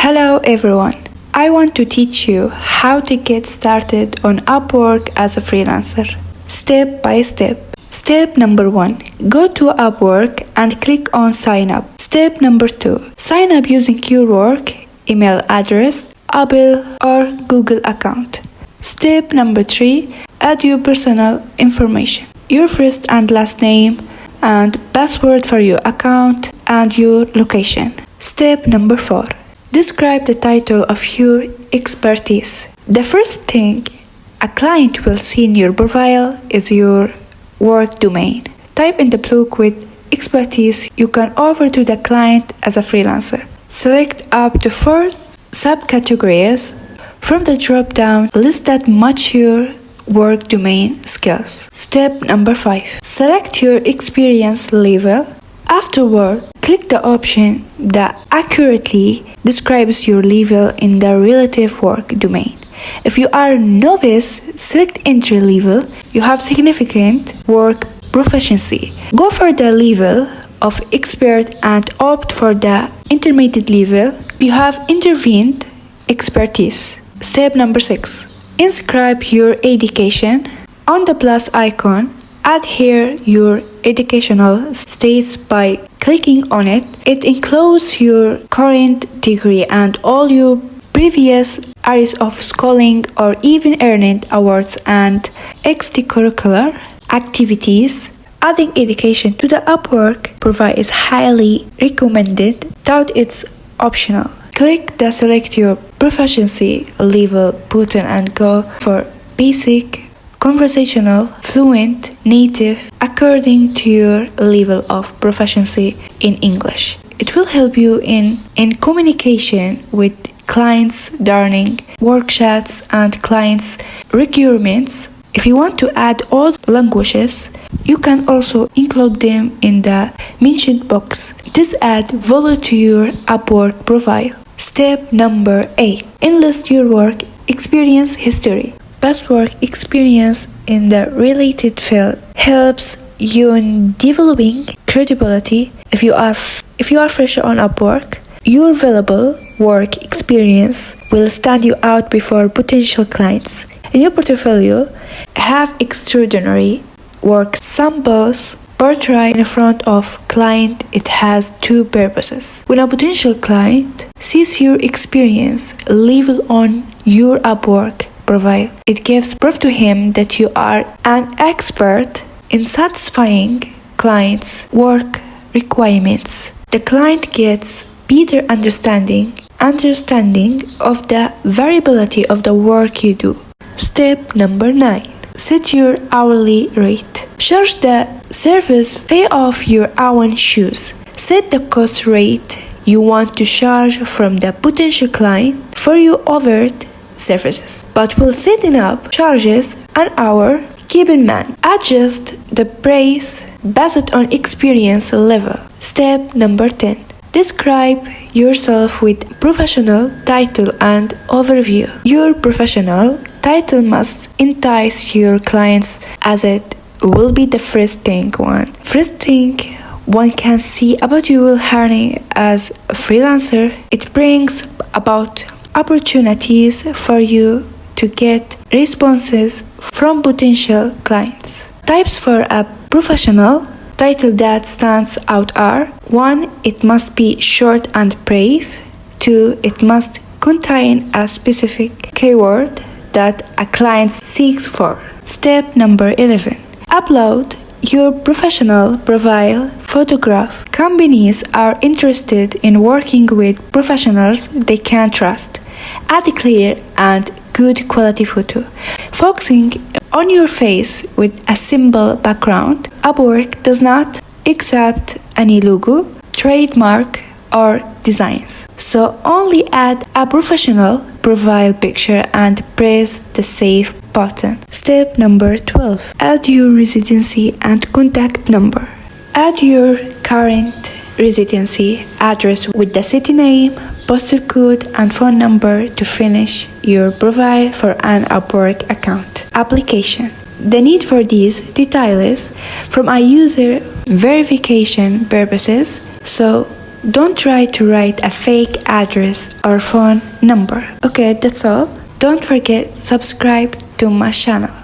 Hello everyone. I want to teach you how to get started on Upwork as a freelancer, step by step. Step number 1. Go to Upwork and click on sign up. Step number 2. Sign up using your work, email address, Apple or Google account. Step number 3. Add your personal information, your first and last name and password for your account and your location. Step number 4. Describe the title of your expertise. The first thing a client will see in your profile is your work domain. Type in the block with expertise you can offer to the client as a freelancer. Select up to 4 subcategories from the drop-down list that match your work domain skills. Step number 5. Select your experience level. Afterward, click the option that accurately describes your level in the relative work domain. If you are a novice, select entry level. You have significant work proficiency. Go for the level of expert and opt for the intermediate level. You have intervened expertise. Step number 6. Inscribe your education. On the plus icon, add here your educational status by clicking on it. It includes your current degree and all your previous areas of schooling or even earning awards and extracurricular activities. Adding education to the Upwork profile is highly recommended, though it's optional. Click the select your proficiency level button and go for basic, conversational, fluent, native, according to your level of proficiency in English. It will help you in communication with clients during workshops and clients' requirements. If you want to add all languages, you can also include them in the mentioned box. This adds value to your Upwork profile. Step number 8. Enlist your work experience history. Past work experience in the related field helps you in developing credibility. If you are fresh on Upwork, your valuable work experience will stand you out before potential clients. In your portfolio, have extraordinary work samples portrayed in front of client. It has 2 purposes. When a potential client sees your experience level on your Upwork profile, it gives proof to him that you are an expert in satisfying clients' work requirements. The client gets better understanding of the variability of the work you do. Step number 9. Set your hourly rate. Charge the service fee of your own shoes. Set the cost rate you want to charge from the potential client for your offered services, but will setting up charges an hour. Keep in mind, adjust the price based on experience level. Step number 10. Describe yourself with professional title and overview. Your professional title must entice your clients as it will be the first thing one can see about you while hiring as a freelancer. It brings about opportunities for you to get responses from potential clients. Types for a professional title that stands out are: 1. It must be short and brief. 2. It must contain a specific keyword that a client seeks for. Step number 11. Upload your professional profile photograph. Companies are interested in working with professionals they can trust. Add a clear and good quality photo, focusing on your face with a simple background. Upwork does not accept any logo, trademark, or designs, so only add a professional profile picture and press the save button. Step number 12. Add your residency and contact number. Add your current residency address with the city name, postal code, and phone number to finish your profile for an Upwork account application. The need for these details from a user verification purposes, so Don't try to write a fake address or phone number. Okay, that's all. Don't forget subscribe to my channel.